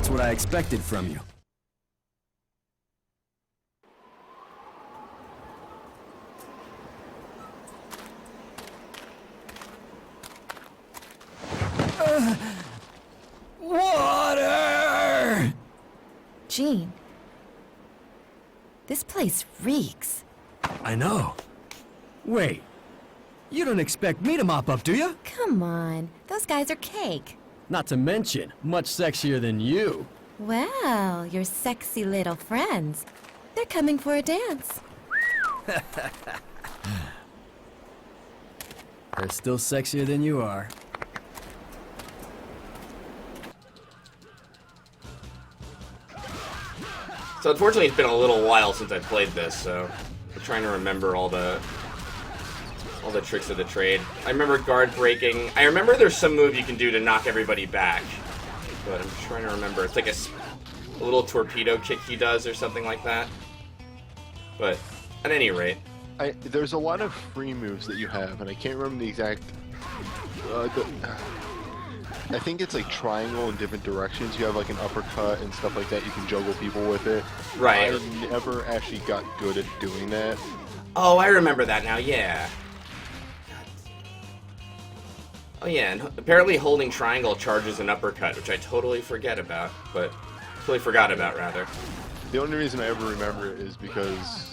That's what I expected from you. Water! Gene, this place reeks. I know. Wait, you don't expect me to mop up, do you? Come on, those guys are cake. Not to mention, much sexier than you. Well, your sexy little friends. They're coming for a dance. They're still sexier than you are. So unfortunately, it's been a little while since I played this, so I'm trying to remember all the tricks of the trade. I remember guard breaking. I remember there's some move you can do to knock everybody back, but I'm trying to remember. It's like a little torpedo kick he does or something like that. But at any rate, there's a lot of free moves that you have, and I can't remember the exact. I think it's like triangle in different directions. You have like an uppercut and stuff like that. You can juggle people with it. Right. I never actually got good at doing that. Oh, I remember that now. Yeah. Oh yeah, and apparently holding triangle charges an uppercut, which I totally forgot about, rather. The only reason I ever remember it is because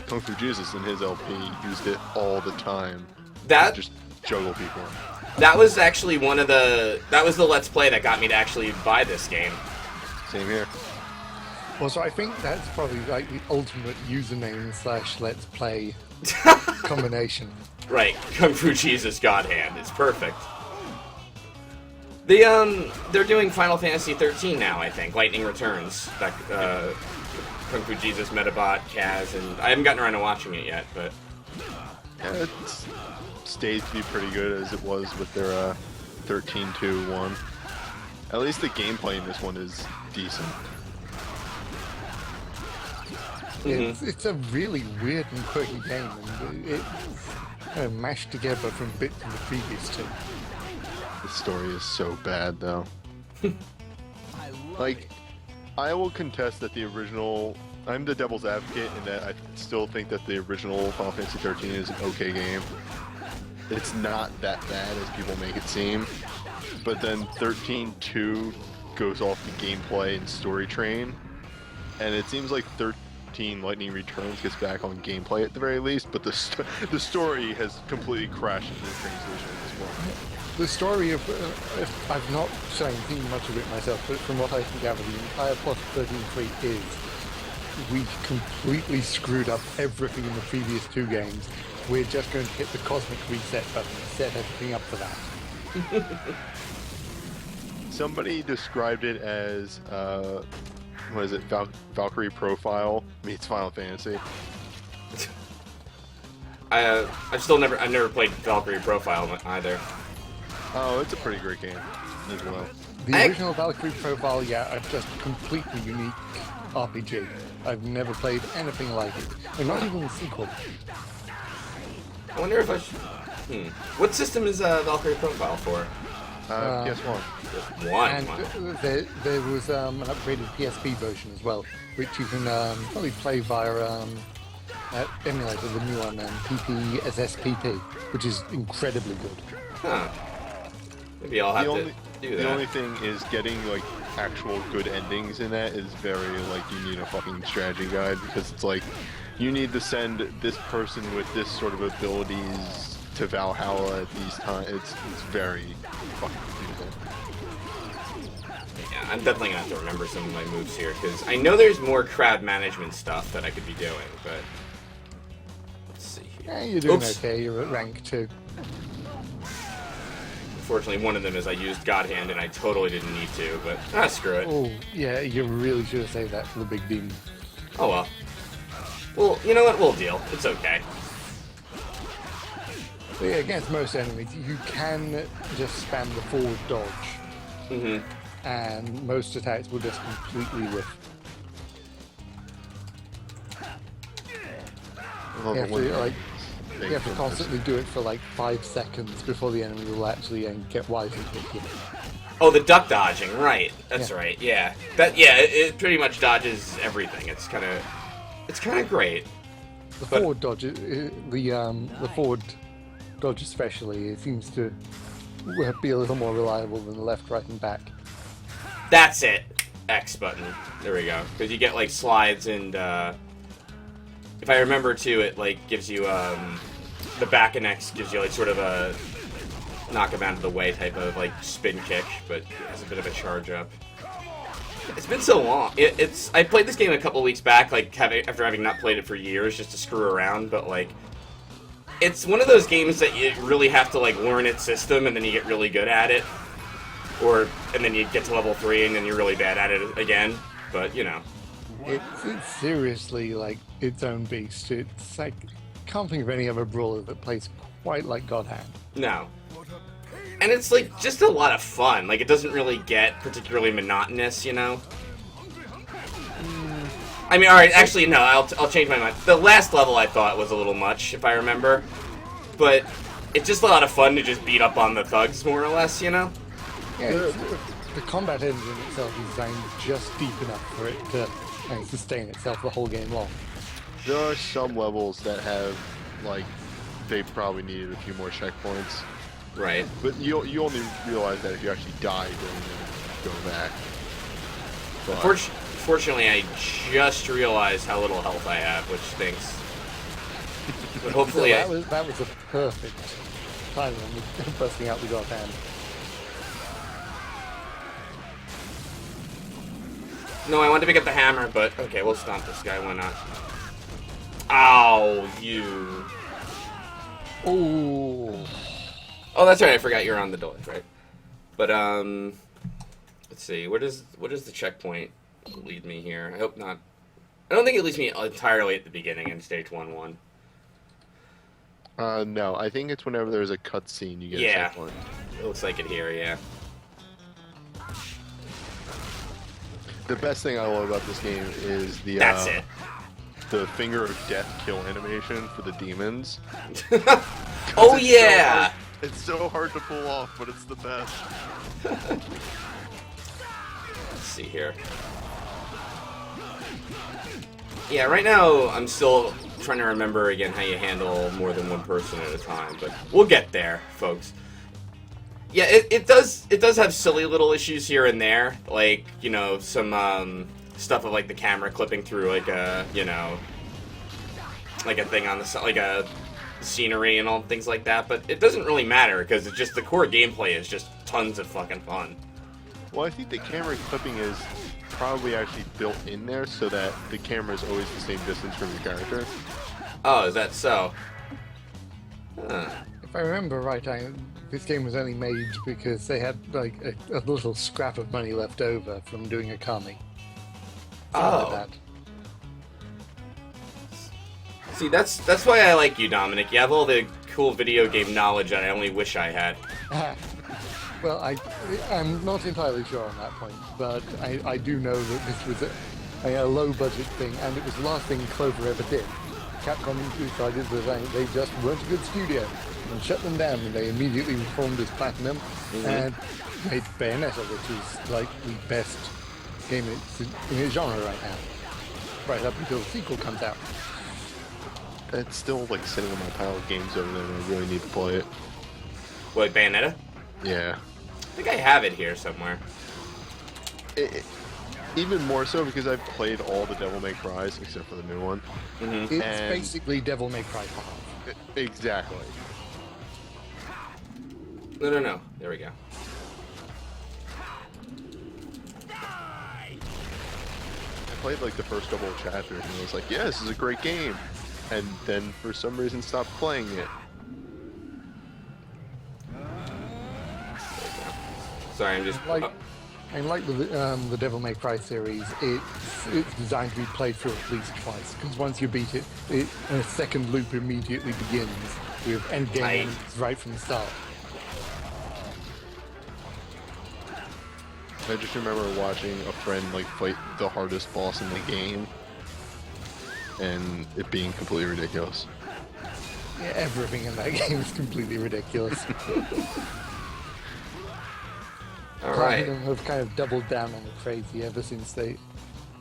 Kung Fu Jesus in his LP used it all the time. That to just juggle people. That was actually that was the Let's Play that got me to actually buy this game. Same here. Well, so I think that's probably like the ultimate username / Let's Play combination. Right, Kung Fu Jesus God Hand. It's perfect. They're doing Final Fantasy 13 now, I think. Lightning Returns. That Kung Fu Jesus, Metabot, Kaz, and I haven't gotten around to watching it yet, but Yeah, it stays to be pretty good as it was with their 13-2-1. At least the gameplay in this one is decent. It's a really weird and quirky game, and it's kind of mashed together from bits from the previous two. The story is so bad, though. Like, I will contest that the original... I'm the devil's advocate in that I still think that the original Final Fantasy 13 is an okay game. It's not that bad as people make it seem. But then 13-2 goes off the gameplay and story train. And it seems like 13 Lightning Returns gets back on gameplay at the very least, but the story has completely crashed into the translation at this point. The story of, I've not seen much of it myself, but from what I can gather, the entire plot of 13.3 is we completely screwed up everything in the previous two games. We're just going to hit the cosmic reset button and set everything up for that. Somebody described it as, what is it, Valkyrie Profile meets Final Fantasy. I've never played Valkyrie Profile either. Oh, it's a pretty great game as well. The original Valkyrie Profile, yeah, is just a completely unique RPG. I've never played anything like it, and not even the sequel. I wonder if I should... What system is Valkyrie Profile for? PS1. Just one. And Wow. there was an upgraded PSP version as well, which you can probably play via emulator, the new one, PPSSPP, which is incredibly good. Huh. Maybe I'll have to do that. The only thing is getting like actual good endings in that is very like you need a fucking strategy guide, because it's like you need to send this person with this sort of abilities to Valhalla at these times. It's very fucking confusing. Yeah, I'm definitely gonna have to remember some of my moves here, because I know there's more crowd management stuff that I could be doing, but let's see here. Yeah, you're doing Oops. okay. You're at rank 2. Unfortunately, one of them is I used God Hand, and I totally didn't need to, but screw it. Oh, yeah, you really should have saved that for the big demon. Oh well. Well, you know what? We'll deal. It's okay. But yeah, against most enemies, you can just spam the forward dodge, and most attacks will just completely whiff. You have to constantly do it for like 5 seconds before the enemy will actually get wise and hit you. Oh, the duck dodging, right? That's Yeah. right. Yeah, it pretty much dodges everything. It's kind of great. The But- forward dodge, the forward dodge especially, it seems to be a little more reliable than the left, right, and back. That's it. X button. There we go. Because you get like slides and if I remember too, it like gives you the back and X gives you like sort of a knock him out of the way type of like spin kick, but it has a bit of a charge up. It's been so long. I played this game a couple weeks back, like after having not played it for years, just to screw around. But like, it's one of those games that you really have to like learn its system, and then you get really good at it, and then you get to level 3, and then you're really bad at it again. But you know, It's seriously like its own beast. It's like, can't think of any other brawler that plays quite like God Hand. no. And it's like just a lot of fun. Like it doesn't really get particularly monotonous, you know. I mean, all right. Actually, no. I'll change my mind. The last level I thought was a little much, if I remember. But it's just a lot of fun to just beat up on the thugs, more or less, you know. Yeah, the combat engine itself is designed just deep enough for it to sustain itself the whole game long. There are some levels that have, like, they probably needed a few more checkpoints. Right. But you only realize that if you actually die during go back. But Fortunately, I just realized how little health I have, which stinks. But So hopefully, that was a perfect time when busting out the God Hand. No, I wanted to pick up the hammer, but okay, we'll stomp this guy. Why not? Ow, you. Oh, Oh, that's right. I forgot you're on the door, right? But let's see. Where does the checkpoint lead me here? I hope not. I don't think it leads me entirely at the beginning in stage 1-1. no, I think it's whenever there's a cutscene you get a Yeah. checkpoint. It looks like it here. Yeah. The best thing I love about this game is That's it. the finger of death kill animation for the demons. Oh It's yeah. It's so hard to pull off, but it's the best. Let's see here. Yeah, right now I'm still trying to remember again how you handle more than one person at a time, but we'll get there, folks. Yeah, it does have silly little issues here and there, like, you know, some stuff of like the camera clipping through like a, you know, like a thing on the like a scenery and all things like that, but it doesn't really matter because it's just the core gameplay is just tons of fucking fun. Well, I think the camera clipping is probably actually built in there so that the camera is always the same distance from your character. Oh, is that so? Huh. if I remember right, this game was only made because they had like a little scrap of money left over from doing a Kami. Oh. Like See, that's why I like you, Dominic. You have all the cool video game knowledge that I only wish I had. that. Well, I'm not entirely sure on that point, but I do know that this was a low-budget thing, and it was the last thing Clover ever did. Capcom decided that they just weren't a good studio and shut them down, and they immediately reformed as Platinum and made Bayonetta, which is like the best game in its genre right now, right up until the sequel comes out. It's still like sitting on my pile of games over there, and I really need to play it. What, Bayonetta? Yeah. I think I have it here somewhere. Even more so because I've played all the Devil May Cry's except for the new one. It's And- basically Devil May Cry 5. Exactly. No. There we go. I played like the first couple of chapters and I was like, yeah, this is a great game. And then for some reason stopped playing it. Sorry, I'm just... Like, oh, and like the Devil May Cry series, it's designed to be played through at least twice, because once you beat it, a second loop immediately begins with endgame Aye. enemies right from the start. I just remember watching a friend like fight the hardest boss in the game and it being completely ridiculous. Yeah, everything in that game is completely ridiculous. All right. Platinum have kind of doubled down on the crazy ever since they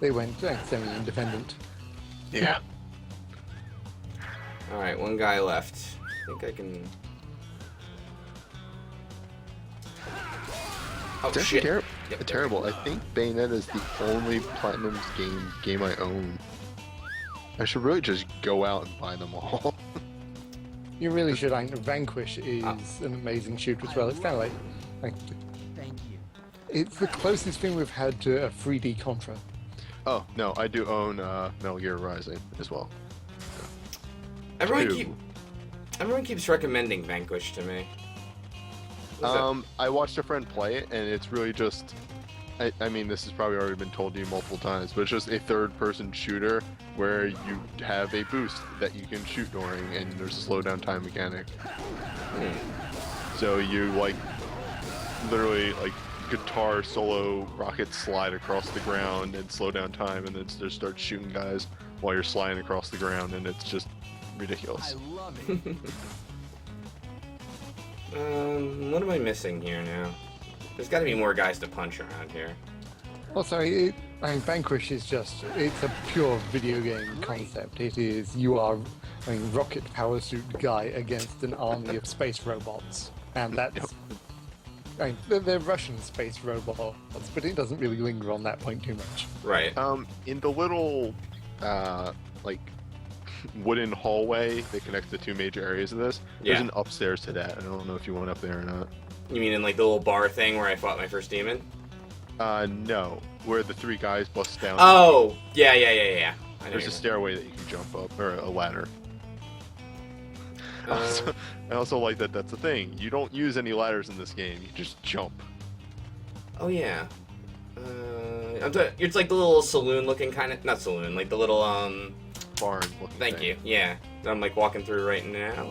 went semi-independent. Yeah. All right, one guy left. I think I can. Oh It's actually shit! Yep. terrible. I think Bayonetta is the only Platinum's game I own. I should really just go out and buy them all. You really should. Vanquish is an amazing shooter as well. It's kind of like it's the closest thing we've had to a 3D Contra. Oh no, I do own Metal Gear Rising as well. Everyone keeps recommending Vanquish to me. I watched a friend play it, and it's really just. I mean, this has probably already been told to you multiple times, but it's just a third-person shooter where you have a boost that you can shoot during, and there's a slowdown time mechanic. So you literally guitar solo rocket slide across the ground and slow down time, and then just start shooting guys while you're sliding across the ground, and it's just ridiculous. I love it. What am I missing here now? There's got to be more guys to punch around here. Also, Vanquish is it's a pure video game concept. It is, you are a rocket power suit guy against an army of space robots. And that's, they're Russian space robots, but it doesn't really linger on that point too much. Right. In the little, wooden hallway that connects the two major areas of this, there's an upstairs to that. I don't know if you went up there or not. You mean in the little bar thing where I fought my first demon? No. Where the three guys bust down. Oh! Yeah. I know There's a stairway that you can jump up, or a ladder. I also like that that's the thing. You don't use any ladders in this game. You just jump. Oh, yeah. It's like the little saloon-looking kind of... Not saloon, like the little, Barn looking Thank thing. you, yeah. That I'm, walking through right now.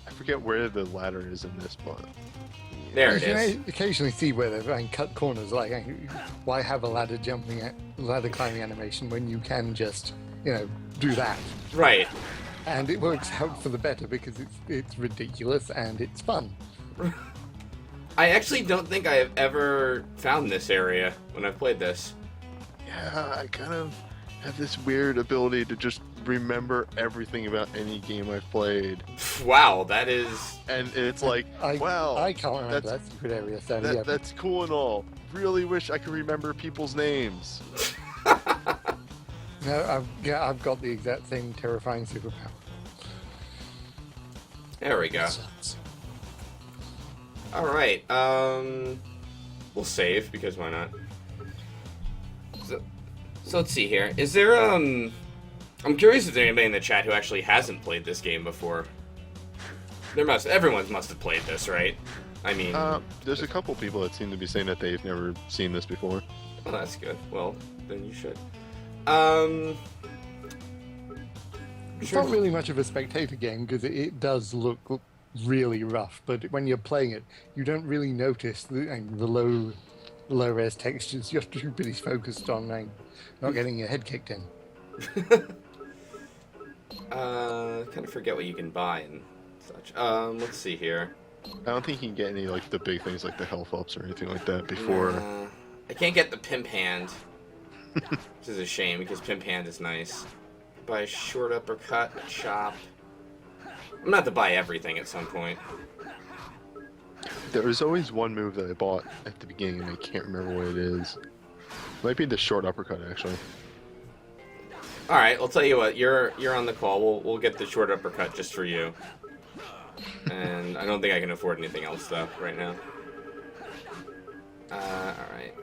I forget where the ladder is in this, but... There it You is. may occasionally see where they've cut corners, why have a ladder climbing animation when you can just, do that? Right. And it works out for the better because it's ridiculous and it's fun. I actually don't think I have ever found this area when I've played this. Yeah, I kind of have this weird ability to just remember everything about any game I've played. Wow, that is... And it's like, wow. I can't remember that secret area, so yeah. That's cool and all. Really wish I could remember people's names. No, I've got the exact same terrifying superpower. There we go. Alright, we'll save, because why not? So let's see here. Is there, I'm curious if there's anybody in the chat who actually hasn't played this game before. Everyone must have played this, right? I mean... there's a couple people that seem to be saying that they've never seen this before. Well, that's good. Well, then you should. It's not really much of a spectator game because it does look really rough, but when you're playing it, you don't really notice the low-res textures. You're too busy focused on not getting your head kicked in. Kind of forget what you can buy and such. Let's see here. I don't think you can get any the big things like the health ups or anything like that before. I can't get the pimp hand, which is a shame because pimp hand is nice. Buy a short uppercut, a chop. I'm gonna have to buy everything at some point. There was always one move that I bought at the beginning and I can't remember what it is. Might be the short uppercut actually. All right, I'll tell you what. You're on the call. We'll get the short uppercut just for you. And I don't think I can afford anything else though right now. All right.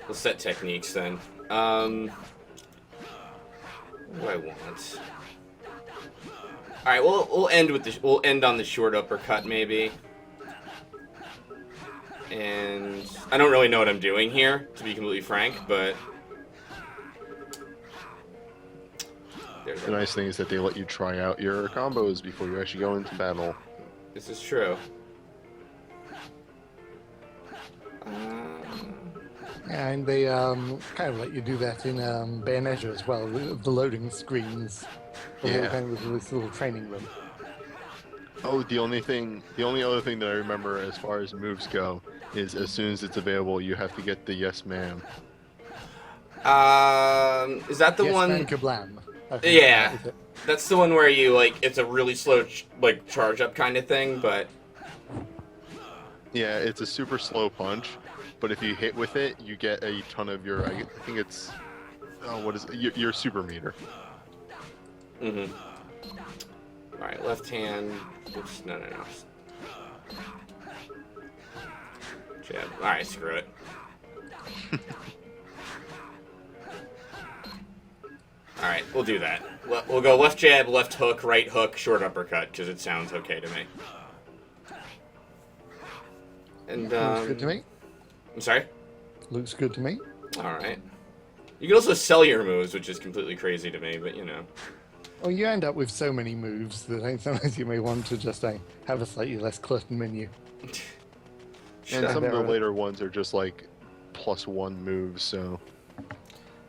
We'll set techniques then. What do I want? All right, we'll end with we'll end on the short uppercut maybe. And I don't really know what I'm doing here, to be completely frank, but The nice thing is that they let you try out your combos before you actually go into battle. This is true. And they kind of let you do that in Bayonetta as well. The loading screens, all kind of this little training room. Oh, the only other thing that I remember as far as moves go is as soon as it's available, you have to get the yes ma'am. Is that the Yes, one? man, kablam. I think Yeah, that is it. that's the one where you like it's a really slow like charge up kind of thing, but Yeah, it's a super slow punch, but if you hit with it, you get a ton of your. I think it's. Oh, what is it? Your super meter. mm-hmm. All right, left hand. Oops, no. Jab. All right, screw it. All right, we'll do that. We'll go left jab, left hook, right hook, short uppercut, because it sounds okay to me. And Looks good to me. I'm sorry. Looks good to me. All right. You can also sell your moves, which is completely crazy to me, but you know. Well, you end up with so many moves that I think sometimes you may want to just have a slightly less cluttered menu. And some of the There are- later ones are just like +1 moves, so.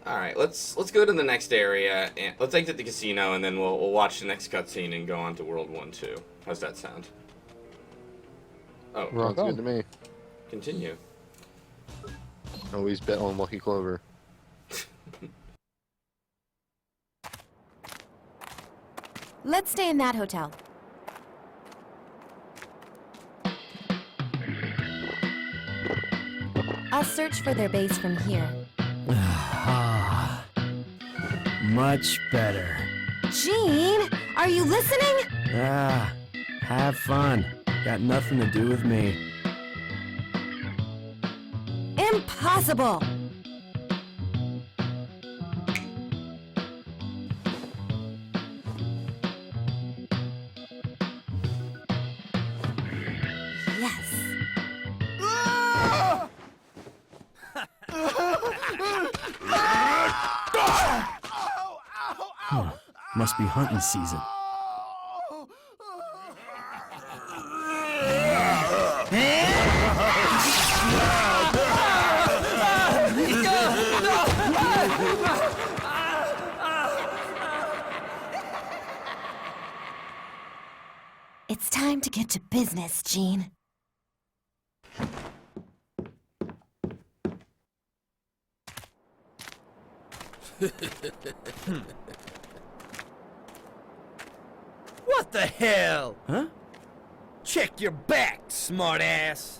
All right, let's go to the next area and let's exit the casino, and then we'll watch the next cutscene and go on to World 1-2. How's that sound? Oh, Right Sounds on. good to me. continue. Always bet on Lucky Clover. Let's stay in that hotel. I'll search for their base from here. Much better. Gene, are you listening? Have fun. Got nothing to do with me. Impossible! Yes. Must be hunting season. It's time to get to business, Gene. What the hell? Huh? Check your back, smartass.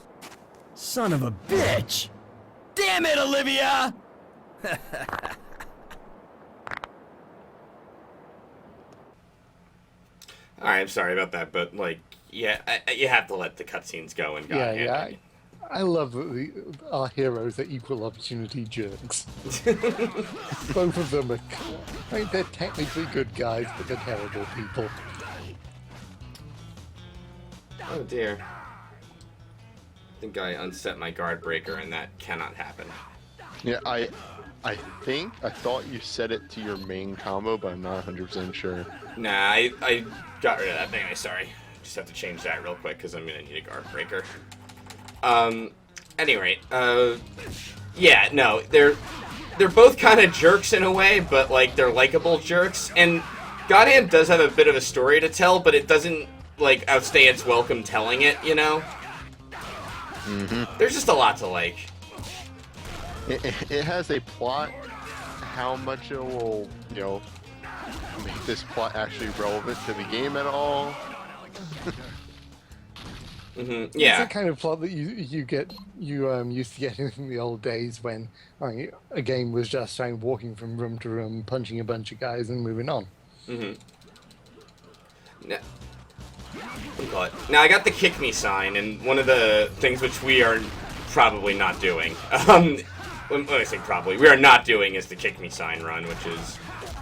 Son of a bitch! Damn it, Olivia! All right, I'm sorry about that, but like, yeah, you have to let the cutscenes go and God hand it. I love that our heroes are equal opportunity jerks. Both of them are. I mean, they're technically good guys, but they're terrible people. Oh dear. I think I unset my guard breaker, and that cannot happen. Yeah, I thought you set it to your main combo, but I'm not 100% sure. Nah, I got rid of that thing. I'm sorry. Just have to change that real quick because I'm gonna need a guard breaker. Any rate, yeah, no, they're both kind of jerks in a way, but like they're likable jerks. And Godhand does have a bit of a story to tell, but it doesn't like outstay its welcome telling it, you know. There's just a lot to like. It has a plot. How much it will, you know, make this plot actually relevant to the game at all? It's Yeah. the kind of plot that you used to get in the old days when a game was just walking from room to room, punching a bunch of guys and moving on. Now, what do you call it? Now I got the kick me sign, and one of the things which we are probably not doing, when I say probably, we are not doing is the kick me sign run, which is,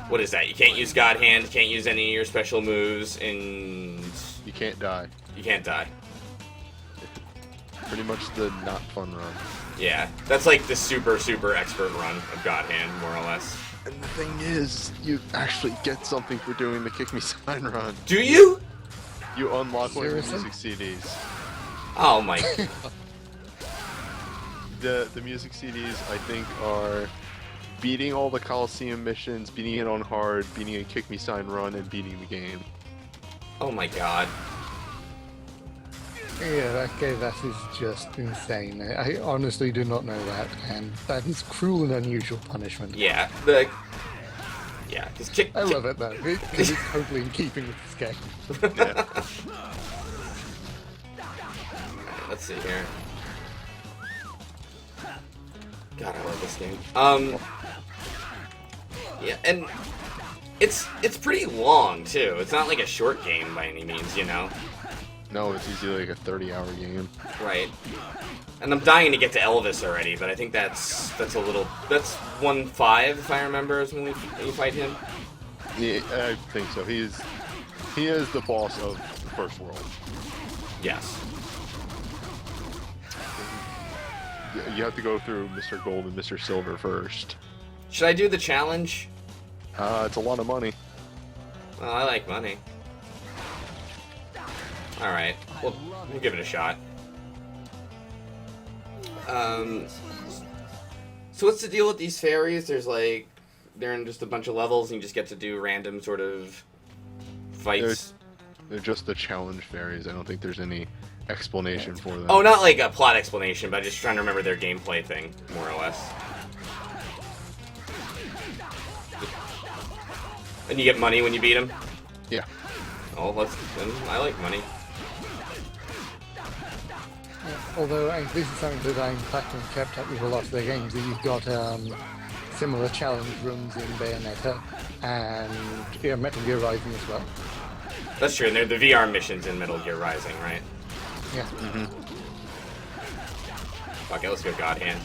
what is that? You can't use God Hand, can't use any of your special moves, and You can't die. you can't die. Pretty much the not fun run. Yeah, that's like the super, super expert run of God Hand, more or less. And the thing is, you actually get something for doing the Kick Me Sign run. Do you? You unlock one of the Seriously? music CDs. Oh my... The music CDs, I think, are beating all the Coliseum missions, beating it on hard, beating a Kick Me Sign run, and beating the game. Oh my god. Yeah, okay, that is just insane. I honestly do not know that, and that is cruel and unusual punishment. Yeah, yeah, because I love it though. It is totally in keeping with this game. Yeah. Let's see here. God, I love this game. Yeah, and it's pretty long too. It's not like a short game by any means, you know. No, it's usually like a 30-hour game. Right. And I'm dying to get to Elvis already, but I think that's a little. That's 1-5 if I remember, is when you fight him. Yeah, I think so. He is the boss of the first world. Yes. You have to go through Mr. Gold and Mr. Silver first. Should I do the challenge? It's a lot of money. Well, I like money. Alright, we'll give it a shot. So what's the deal with these fairies? There's like, they're in just a bunch of levels and you just get to do random sort of fights. They're just the challenge fairies. I don't think there's any explanation for them. Oh, not like a plot explanation, but just trying to remember their gameplay thing, more or less. And you get money when you beat them? Yeah. Oh, I like money. Although this is something that I'm Platinum kept up with a lot of their games. That you've got similar challenge rooms in Bayonetta and Metal Gear Rising as well. That's true, and they're the VR missions in Metal Gear Rising, right? Yeah. Mm-hmm. Okay, let's go God Hand.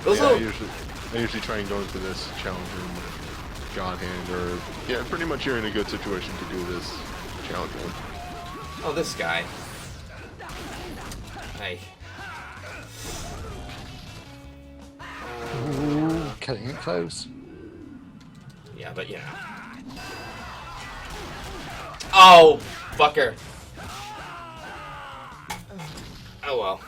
I usually try and go into this challenge room God Hand, or yeah, pretty much you're in a good situation to do this challenge room. Oh, this guy. Hey. Ooh, cutting it close. Yeah, but you know. Oh, fucker. Oh well.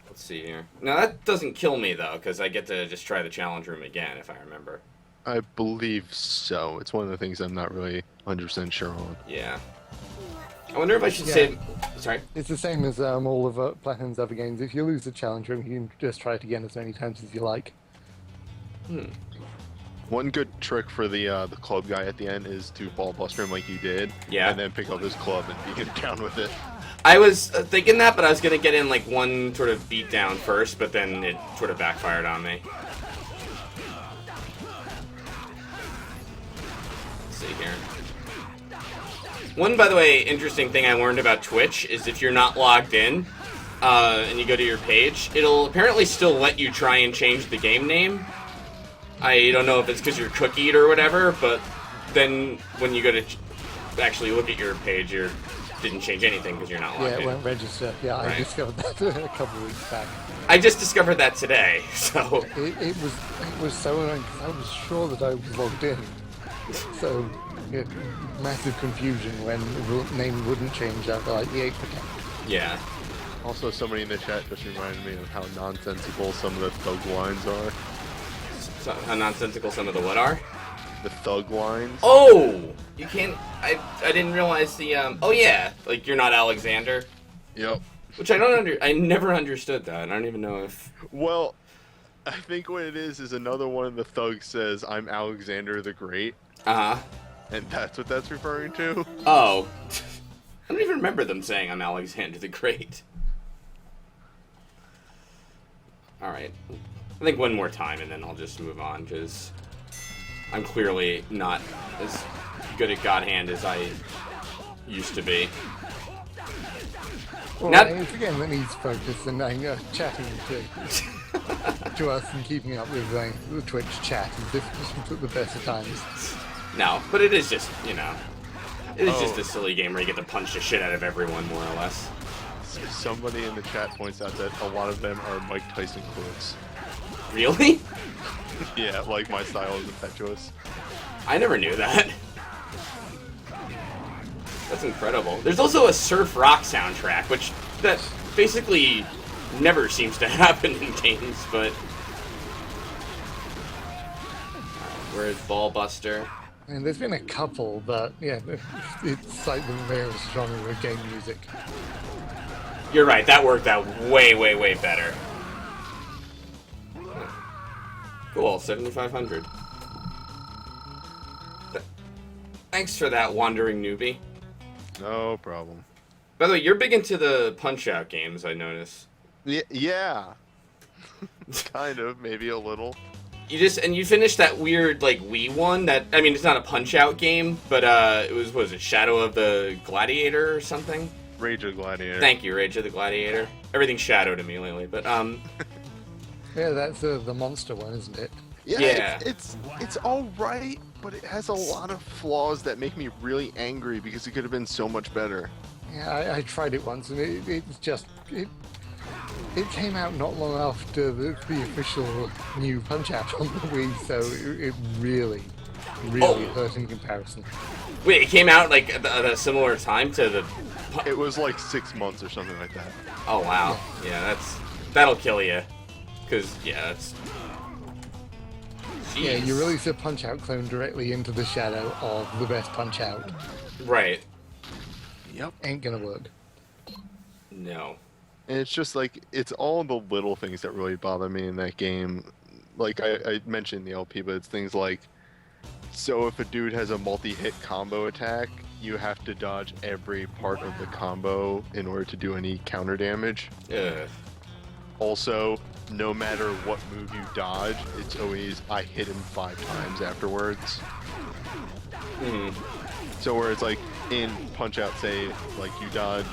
Let's see here. Now that doesn't kill me though, because I get to just try the challenge room again if I remember. I believe so. It's one of the things I'm not really 100% sure on. Yeah. I wonder if I should save. Sorry. It's the same as all of Platinum's other games. If you lose the challenge room, you can just try it again as many times as you like. One good trick for the club guy at the end is to ball buster him like you did, Yeah. and then pick up his club and beat him down with it. I was thinking that, but I was gonna get in like one sort of beat down first, but then it sort of backfired on me. Let's see here. One, by the way, interesting thing I learned about Twitch is if you're not logged in and you go to your page, it'll apparently still let you try and change the game name. I don't know if it's because you're cookied or whatever, but then when you go to actually look at your page, you didn't change anything because you're not logged Yeah, it in. won't register. Yeah, Right. I discovered that a couple of weeks back. I just discovered that today, so... It was so annoying because I was sure that I was logged in. So, yeah, massive confusion when the name wouldn't change after like the 8th attempt. Yeah. Also, somebody in the chat just reminded me of how nonsensical some of the thug lines are. So, how nonsensical some of the what are? The thug lines. Oh! You can't... I didn't realize the, Oh, yeah. Like, you're not Alexander. Yep. Which I never understood that. I don't even know if... Well, I think what it is another one of the thugs says, "I'm Alexander the Great," Uh-huh. and that's what that's referring to. Oh. I don't even remember them saying I'm Alexander the Great. Alright. I think one more time and then I'll just move on, because I'm clearly not as good at God Hand as I used to be. Well, Now- it's a game that needs focus and chatting to us and keeping up with the Twitch chat is difficult at the best of times. No, but it is just, you know, it is Oh. just a silly game where you get to punch the shit out of everyone, more or less. Somebody in the chat points out that a lot of them are Mike Tyson quotes. Really? Yeah, like my style is impetuous. I never knew that. That's incredible. There's also a surf rock soundtrack, which that basically never seems to happen in games, but... Where's Ballbuster? And there's been a couple, but yeah, it's like the rarest genre of game music. You're right, that worked out way, way, way better. Cool, 7,500. Thanks for that, Wandering Newbie. No problem. By the way, you're big into the Punch-Out games, I notice. Yeah. Kind of, maybe a little. You finished that weird, like, Wii one that, I mean, it's not a Punch-Out game, but, it was it Shadow of the Gladiator or something? Rage of the Gladiator. Thank you, Rage of the Gladiator. Everything's Shadow to me lately, but, Yeah, that's the monster one, isn't it? Yeah. It's all right, but it has a lot of flaws that make me really angry because it could have been so much better. Yeah, I tried it once, and it came out not long after the official new Punch-Out on the Wii, so it really hurt in comparison. Wait, it came out, like, at a similar time to the... It was like 6 months or something like that. Oh, wow. Yeah, that'll kill you. Because, yeah, that's... Jeez. Yeah, you release a Punch-Out clone directly into the shadow of the best Punch-Out. Right. Yep. Ain't gonna work. No. And it's just like, it's all the little things that really bother me in that game. Like, I mentioned the LP, but it's things like, so if a dude has a multi-hit combo attack, you have to dodge every part of the combo in order to do any counter damage. Ugh. Also, no matter what move you dodge, it's always, I hit him 5 times afterwards. Hmm. So where it's like, in Punch-Out, say, like, you dodged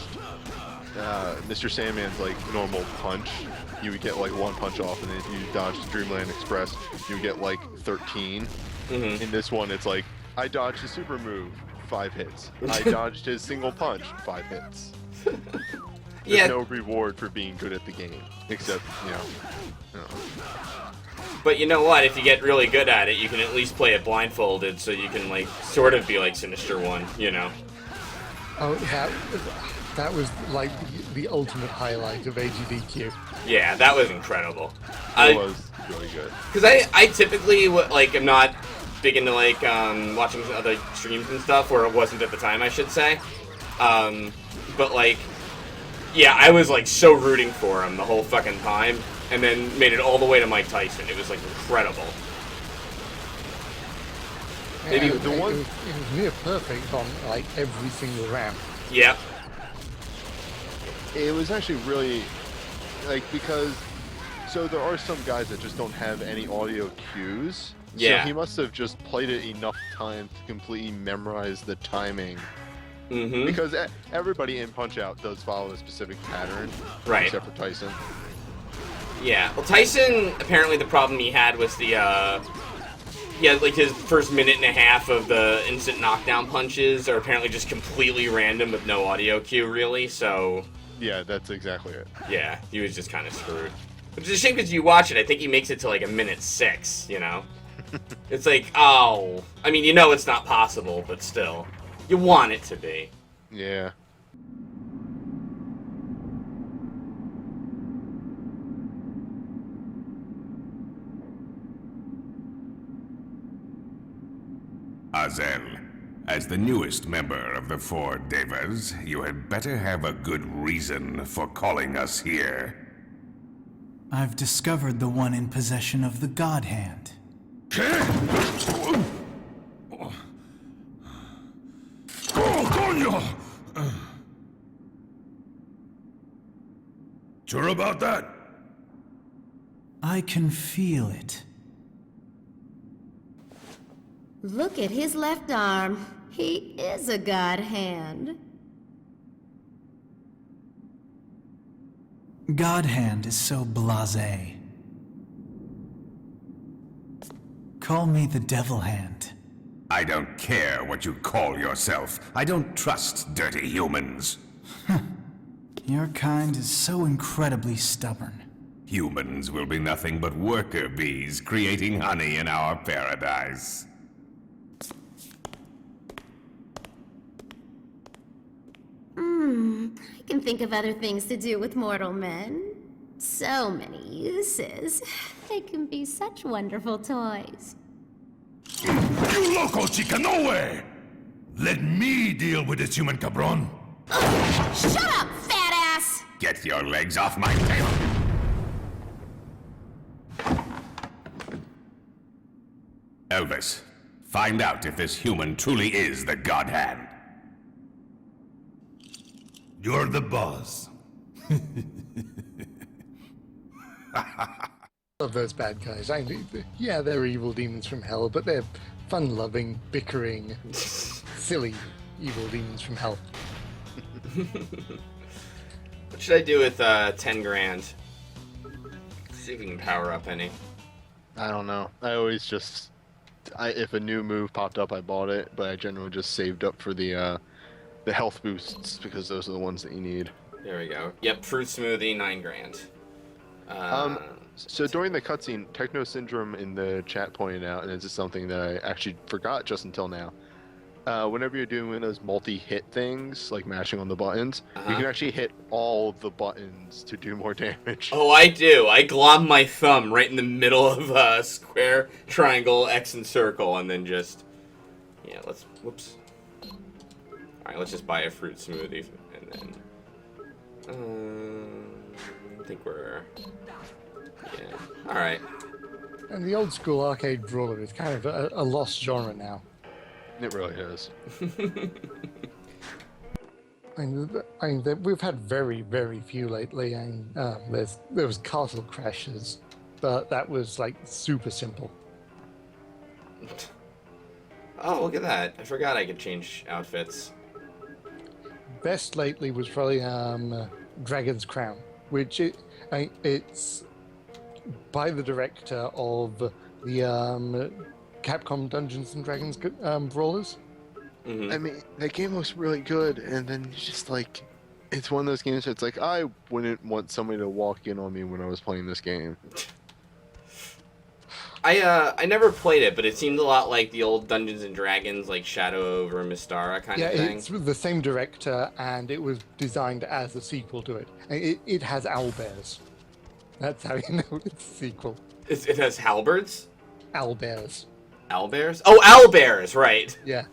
Mr. Sandman's, like, normal punch, you would get, like, 1 punch off, and then if you dodged Dreamland Express, you would get, like, 13. Mm-hmm. In this one, it's like, I dodged his super move, 5 hits. I dodged his single punch, 5 hits. There's no reward for being good at the game, except, you know. But you know what? If you get really good at it, you can at least play it blindfolded, so you can, like, sort of be like Sinister One, you know? Oh, that was like the ultimate highlight of AGDQ. Yeah, that was incredible. It was really good. Because I typically, like, am not big into, like, watching other streams and stuff, or it wasn't at the time, I should say. But, like, yeah, I was, like, so rooting for him the whole fucking time, and then made it all the way to Mike Tyson. It was, like, incredible. Maybe the one... It was near perfect on, like, every single round. Yep. It was actually really, like, because, so there are some guys that just don't have any audio cues. Yeah. So he must have just played it enough time to completely memorize the timing. Mm-hmm. Because everybody in Punch-Out does follow a specific pattern. Right. Except for Tyson. Yeah. Well, Tyson, apparently the problem he had was the, like his first minute and a half of the instant knockdown punches are apparently just completely random with no audio cue, really, so... Yeah, that's exactly it. Yeah, he was just kind of screwed. Which is a shame because you watch it, I think he makes it to like a minute 6, you know? It's like, oh... I mean, you know it's not possible, but still. You want it to be. Yeah. Azel, as the newest member of the 4 Devas, you had better have a good reason for calling us here. I've discovered the one in possession of the God Hand. Sure about that? I can feel it. Look at his left arm. He is a God Hand. God Hand is so blasé. Call me the Devil Hand. I don't care what you call yourself. I don't trust dirty humans. Your kind is so incredibly stubborn. Humans will be nothing but worker bees creating honey in our paradise. I can think of other things to do with mortal men. So many uses. They can be such wonderful toys. You loco chica, no way! Let me deal with this human cabron. Shut up, fat ass! Get your legs off my tail! Elvis, find out if this human truly is the God Hand. You're the boss. Love those bad guys. Yeah, they're evil demons from hell, but they're fun-loving, bickering, silly evil demons from hell. What should I do with 10 grand? See if we can power up any. I don't know. I always just, if a new move popped up, I bought it, but I generally just saved up for the health boosts because those are the ones that you need. There we go. Yep, fruit smoothie, 9 grand. So during the cutscene, Techno Syndrome in the chat pointed out, and this is something that I actually forgot just until now. Whenever you're doing those multi-hit things, like mashing on the buttons, you can actually hit all the buttons to do more damage. Oh, I do. I glom my thumb right in the middle of square, triangle, X, and circle, and then just... Yeah, let's... Whoops. Alright, let's just buy a fruit smoothie, and then... I think we're... Yeah. Alright. And the old school arcade brawler is kind of a lost genre now. It really is. We've had very, very few lately. There was Castle Crashers, but that was like super simple. Oh, look at that. I forgot I could change outfits. Best lately was probably Dragon's Crown, which it's by the director of the Capcom Dungeons and Dragons brawlers. Mm-hmm. I mean, that game looks really good, and then it's just like, it's one of those games that's like, I wouldn't want somebody to walk in on me when I was playing this game. I never played it, but it seemed a lot like the old Dungeons and Dragons, like Shadow over Mystara kind of thing. Yeah, it's the same director, and it was designed as a sequel to it. It has owlbears. That's how you know it's a sequel. It has halberds? Owlbears. Owlbears? Oh, owlbears, right. Yeah.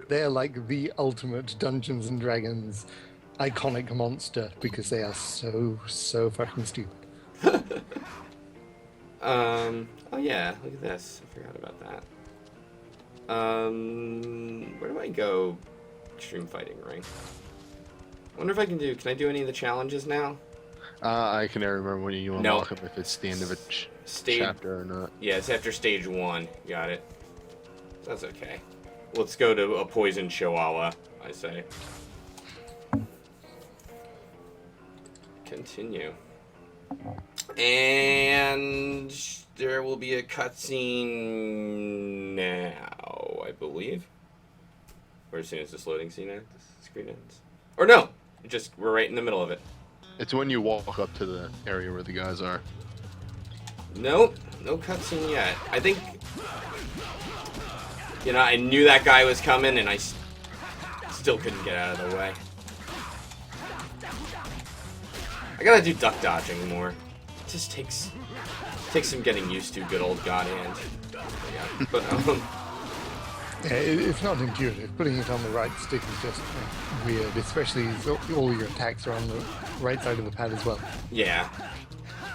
They're like the ultimate Dungeons and Dragons iconic monster because they are so fucking stupid. Oh yeah, look at this. I forgot about that. Where do I go? Extreme fighting, right? I wonder if I can I do any of the challenges now? I can never remember when you unlock them, if it's the end of a chapter or not. Yeah, it's after stage 1. Got it. That's okay. Let's go to a poison Chihuahua, I say. Continue. And there will be a cutscene now, I believe. Or as soon as this loading scene ends, the screen ends. Or no! We're right in the middle of it. It's when you walk up to the area where the guys are. Nope, no cutscene yet. I think, you know, I knew that guy was coming, and I still couldn't get out of the way. I gotta do duck dodging more. It just takes some getting used to. Good old God Hand. Yeah, but yeah, it's not intuitive. Putting it on the right stick is just weird, especially as all your attacks are on the right side of the pad as well. Yeah.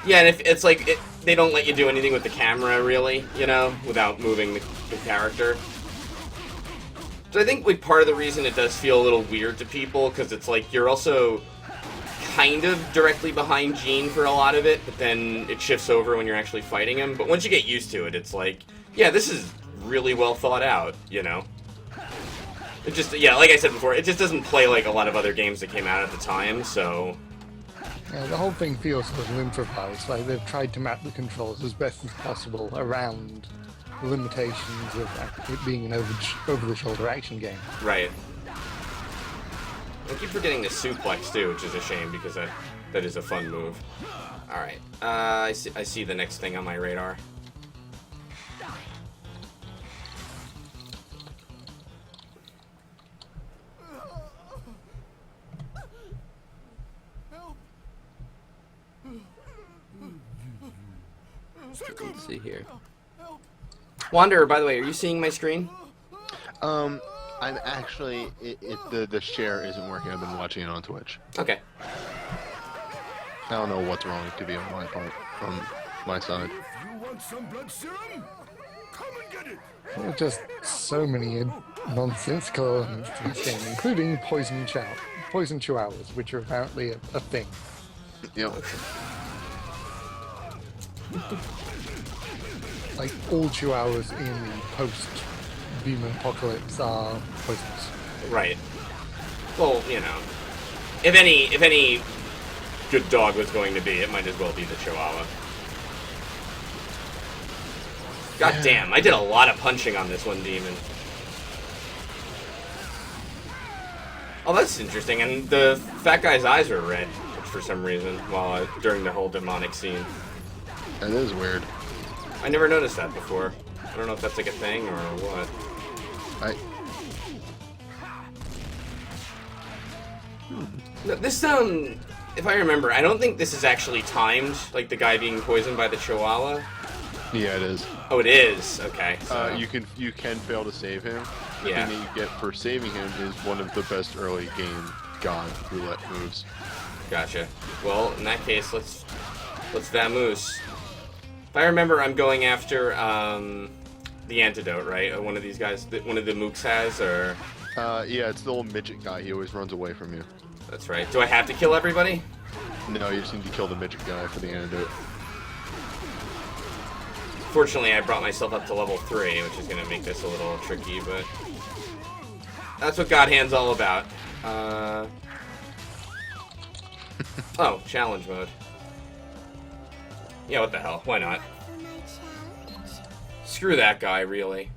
Yeah, and if it's like, they don't let you do anything with the camera, really, you know, without moving the character. So I think like part of the reason it does feel a little weird to people, because it's like you're also kind of directly behind Gene for a lot of it, but then it shifts over when you're actually fighting him. But once you get used to it, it's like, yeah, this is really well thought out, you know? It just, yeah, like I said before, it just doesn't play like a lot of other games that came out at the time, so... Yeah, the whole thing feels sort of improvised, like they've tried to map the controls as best as possible around the limitations of it being an over-the-shoulder action game. Right. I keep forgetting the suplex, too, which is a shame, because that is a fun move. Alright, I see the next thing on my radar. Let's see here. Wanderer, by the way, are you seeing my screen? I'm actually the share isn't working. I've been watching it on Twitch. Okay. I don't know what's wrong. It could be on my part, on my side. You want some blood serum? Come and get it. There are just so many nonsensical elements to this game, including poison chihuahuas, which are apparently a thing. Yep. Like, all chihuahuas in the post-Beam Apocalypse are poisonous. Right. Well, you know, if any good dog was going to be, it might as well be the Chihuahua. God damn, I did a lot of punching on this one demon. Oh, that's interesting, and the fat guy's eyes are red for some reason during the whole demonic scene. That is weird. I never noticed that before. I don't know if that's like a thing or what. This if I remember, I don't think this is actually timed, like the guy being poisoned by the Chihuahua. Yeah, it is. Oh, it is. Okay. So. You can fail to save him. The Yeah. thing that you get for saving him is one of the best early game God roulette moves. Gotcha. Well, in that case, let's vamoose. If I remember, I'm going after the antidote, right? One of these guys, one of the mooks has, or. Yeah, it's the little midget guy. He always runs away from you. That's right. Do I have to kill everybody? No, you just need to kill the midget guy for the antidote. Fortunately, I brought myself up to level 3, which is going to make this a little tricky, but that's what God Hand's all about. Oh, challenge mode. Yeah, what the hell? Why not? Screw that guy, really.